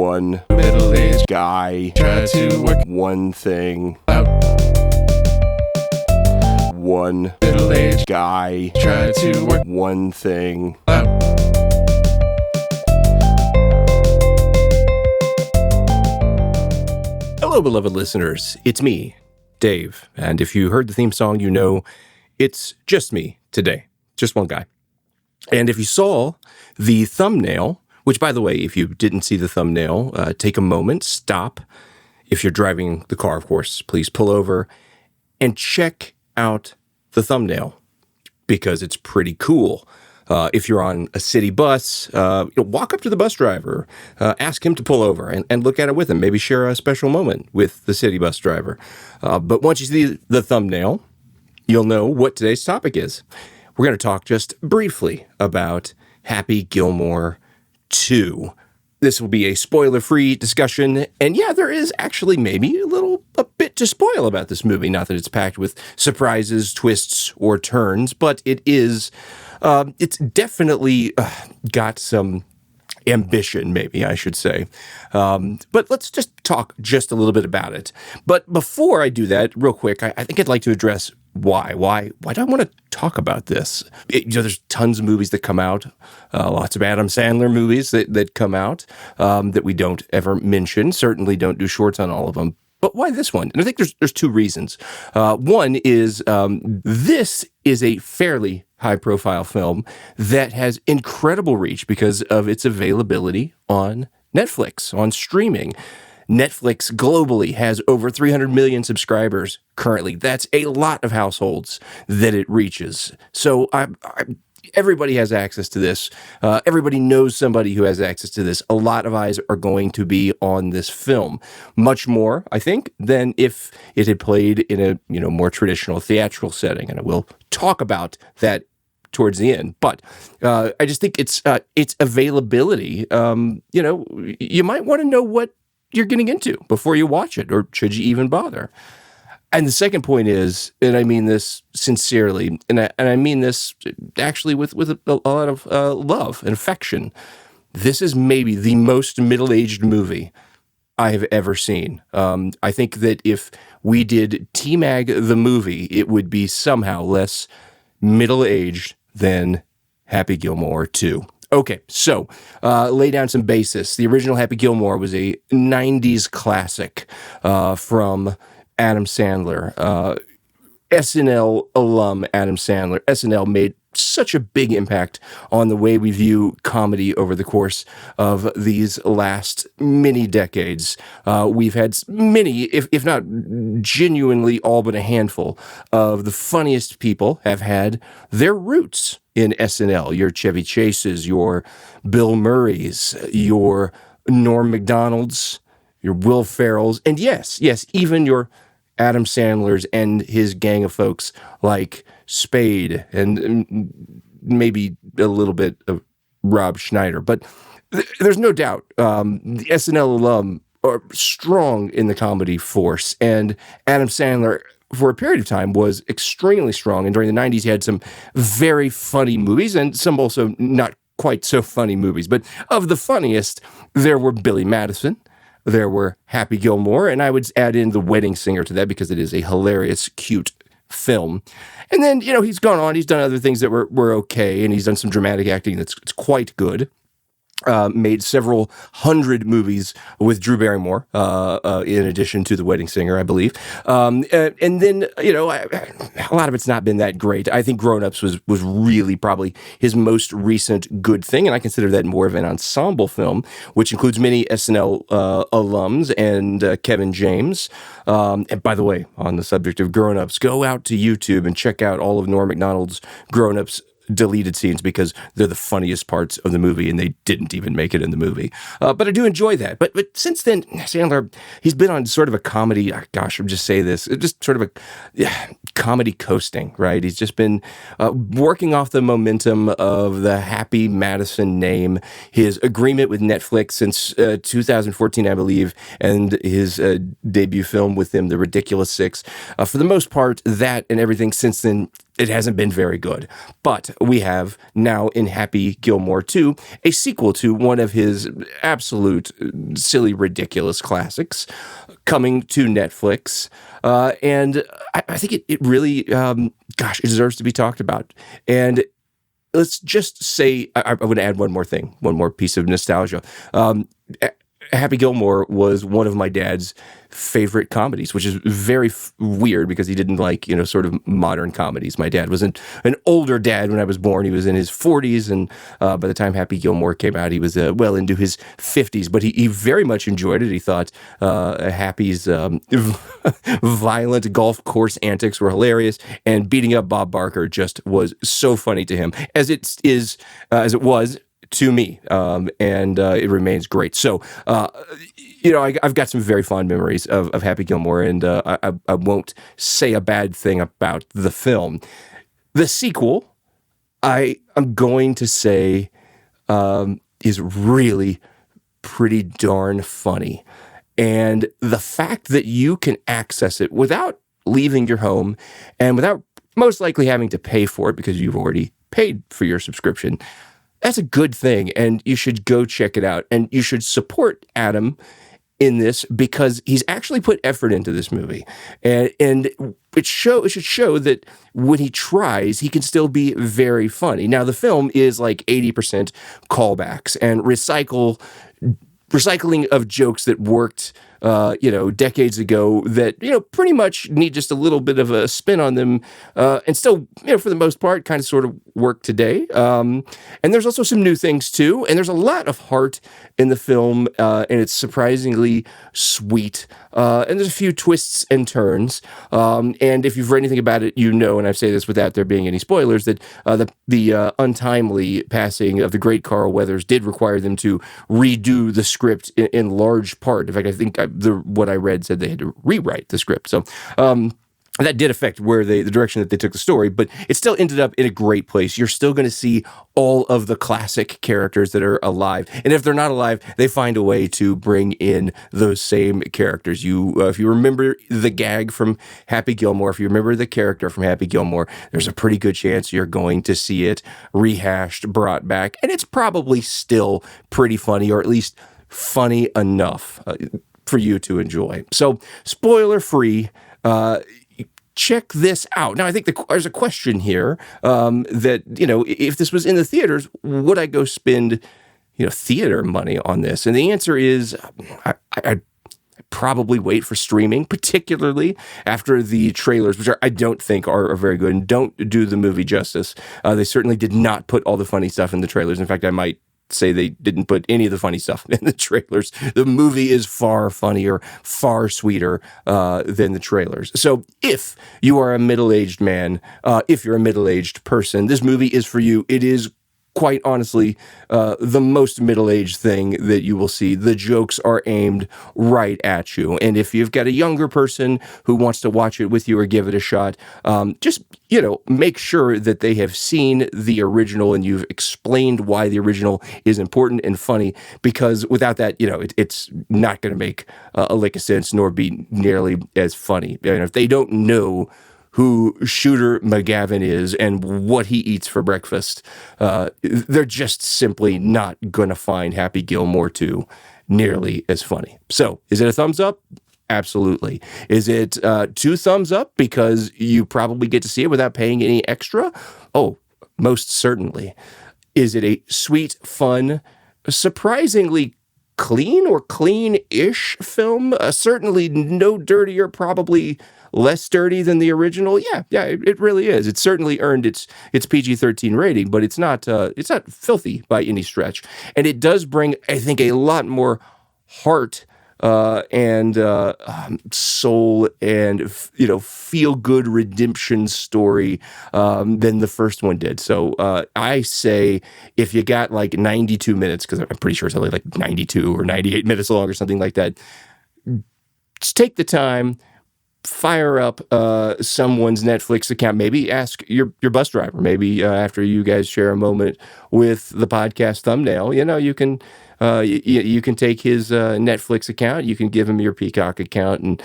One middle-aged guy tried to work one thing out. One middle-aged guy tried to work one thing out. Hello, beloved listeners. It's me, Dave. And if you heard the theme song, you know it's just me today. Just one guy. And if you saw the thumbnail, which, by the way, if you didn't see the thumbnail, take a moment, stop. If you're driving the car, of course, please pull over and check out the thumbnail because it's pretty cool. If you're on a city bus, walk up to the bus driver, ask him to pull over and look at it with him. Maybe share a special moment with the city bus driver. But once you see the thumbnail, you'll know what today's topic is. We're going to talk just briefly about Happy Gilmore 2. This will be a spoiler-free discussion, and yeah, there is actually maybe a bit to spoil about this movie. Not that it's packed with surprises, twists, or turns, but it's definitely got some ambition, maybe I should say. But let's just talk just a little bit about it. But before I do that, real quick, I think I'd like to address why do I want to talk about this? There's tons of movies that come out, lots of Adam Sandler movies that come out that we don't ever mention. Certainly don't do shorts on all of them. But why this one? And I think there's two reasons. One is this is a fairly high-profile film that has incredible reach because of its availability on Netflix, on streaming. Netflix globally has over 300 million subscribers currently. That's a lot of households that it reaches. So everybody has access to this. Everybody knows somebody who has access to this. A lot of eyes are going to be on this film. Much more, I think, than if it had played in a more traditional theatrical setting. And I will talk about that towards the end. But I just think its availability, you might want to know what you're getting into before you watch it, or should you even bother? And the second point is, and I mean this sincerely, and I mean this actually with a lot of love and affection, this is maybe the most middle-aged movie I have ever seen. I think that if we did TMAG the movie, it would be somehow less middle-aged than Happy Gilmore 2. Okay, so lay down some basis. The original Happy Gilmore was a 90s classic from Adam Sandler. SNL alum Adam Sandler. SNL made such a big impact on the way we view comedy over the course of these last many decades. We've had many, if not genuinely all but a handful, of the funniest people have had their roots in SNL. Your Chevy Chases, your Bill Murrays, your Norm Macdonalds, your Will Ferrells, and yes, even your Adam Sandler's and his gang of folks like Spade and maybe a little bit of Rob Schneider. But there's no doubt the SNL alum are strong in the comedy force, and Adam Sandler, for a period of time, was extremely strong. And during the 90s, he had some very funny movies and some also not quite so funny movies. But of the funniest, there were Billy Madison, there were Happy Gilmore, and I would add in The Wedding Singer to that because it is a hilarious, cute film. And then, he's gone on, he's done other things that were okay, and he's done some dramatic acting that's quite good. Made several hundred movies with Drew Barrymore, in addition to The Wedding Singer, I believe. And then, a lot of it's not been that great. I think Grown Ups was really probably his most recent good thing, and I consider that more of an ensemble film, which includes many SNL alums and Kevin James. And by the way, on the subject of Grown Ups, go out to YouTube and check out all of Norm Macdonald's Grown Ups deleted scenes because they're the funniest parts of the movie and they didn't even make it in the movie. But I do enjoy that. But since then, Sandler, he's been on sort of a comedy, I'm just say this, just sort of a comedy coasting, right? He's just been working off the momentum of the Happy Madison name, his agreement with Netflix since 2014, I believe, and his debut film with them, The Ridiculous Six. For the most part, that and everything since then it hasn't been very good. But we have now in Happy Gilmore 2 a sequel to one of his absolute silly, ridiculous classics coming to Netflix. And I think it really, it deserves to be talked about. And let's just say, I would add one more thing, one more piece of nostalgia. Happy Gilmore was one of my dad's favorite comedies, which is very weird because he didn't like, sort of modern comedies. My dad was an older dad when I was born. He was in his 40s, and by the time Happy Gilmore came out, he was well into his 50s, but he very much enjoyed it. He thought Happy's violent golf course antics were hilarious, and beating up Bob Barker just was so funny to him, as it was to me, and it remains great. So, I've got some very fond memories of Happy Gilmore, and I won't say a bad thing about the film. The sequel, I am going to say, is really pretty darn funny. And the fact that you can access it without leaving your home and without most likely having to pay for it because you've already paid for your subscription, that's a good thing, and you should go check it out. And you should support Adam in this because he's actually put effort into this movie. And it should show that when he tries, he can still be very funny. Now, the film is like 80% callbacks and recycling of jokes that worked decades ago that, pretty much need just a little bit of a spin on them, and still, for the most part, kind of sort of work today. And there's also some new things too. And there's a lot of heart in the film, and it's surprisingly sweet. And there's a few twists and turns. And if you've read anything about it, and I say this without there being any spoilers, that the untimely passing of the great Carl Weathers did require them to redo the script in large part. In fact, I think what I read said they had to rewrite the script. So that did affect the direction that they took the story, but it still ended up in a great place. You're still going to see all of the classic characters that are alive. And if they're not alive, they find a way to bring in those same characters. If you remember the gag from Happy Gilmore, if you remember the character from Happy Gilmore, there's a pretty good chance you're going to see it rehashed, brought back. And it's probably still pretty funny, or at least funny enough for you to enjoy. So, spoiler free, check this out. Now, I think there's a question here that, if this was in the theaters, would I go spend, theater money on this? And the answer is I'd probably wait for streaming, particularly after the trailers, which I don't think are very good and don't do the movie justice. They certainly did not put all the funny stuff in the trailers. In fact, I might say they didn't put any of the funny stuff in the trailers. The movie is far funnier, far sweeter than the trailers. So if you are a middle-aged man, if you're a middle-aged person, this movie is for you. It is quite honestly the most middle-aged thing that you will see. The jokes are aimed right at you. And if you've got a younger person who wants to watch it with you or give it a shot, just, make sure that they have seen the original and you've explained why the original is important and funny, because without that, it's not going to make a lick of sense nor be nearly as funny. And if they don't know who Shooter McGavin is and what he eats for breakfast, they're just simply not going to find Happy Gilmore 2 nearly as funny. So, is it a thumbs up? Absolutely. Is it 2 thumbs up because you probably get to see it without paying any extra? Oh, most certainly. Is it a sweet, fun, surprisingly clean or clean-ish film? Certainly no dirtier, probably less dirty than the original. Yeah, it really is. It certainly earned its PG-13 rating, but it's not filthy by any stretch. And it does bring, I think, a lot more heart and soul and feel-good redemption story than the first one did. So I say if you got like 92 minutes, because I'm pretty sure it's only like 92 or 98 minutes long or something like that, just take the time, fire up someone's Netflix account. Maybe ask your bus driver. Maybe after you guys share a moment with the podcast thumbnail, you can You can take his Netflix account, you can give him your Peacock account, and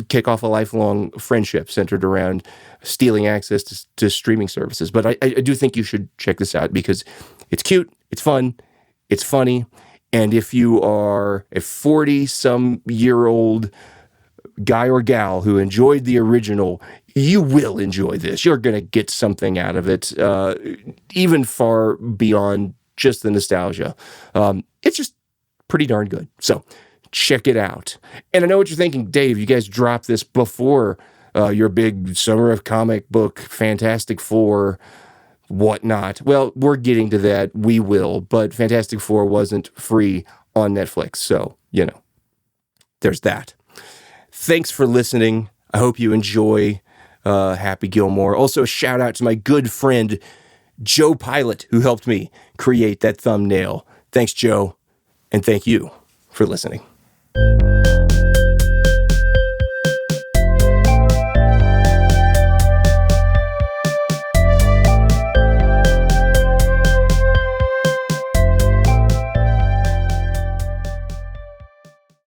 kick off a lifelong friendship centered around stealing access to streaming services. But I do think you should check this out because it's cute, it's fun, it's funny, and if you are a 40-some-year-old guy or gal who enjoyed the original, you will enjoy this. You're going to get something out of it, even far beyond just the nostalgia. It's just pretty darn good. So check it out. And I know what you're thinking, Dave, you guys dropped this before your big Summer of Comic Book, Fantastic Four, whatnot. Well, we're getting to that. We will. But Fantastic Four wasn't free on Netflix. So, there's that. Thanks for listening. I hope you enjoy Happy Gilmore. Also, a shout out to my good friend, Joe Pilot, who helped me create that thumbnail. Thanks, Joe. And thank you for listening.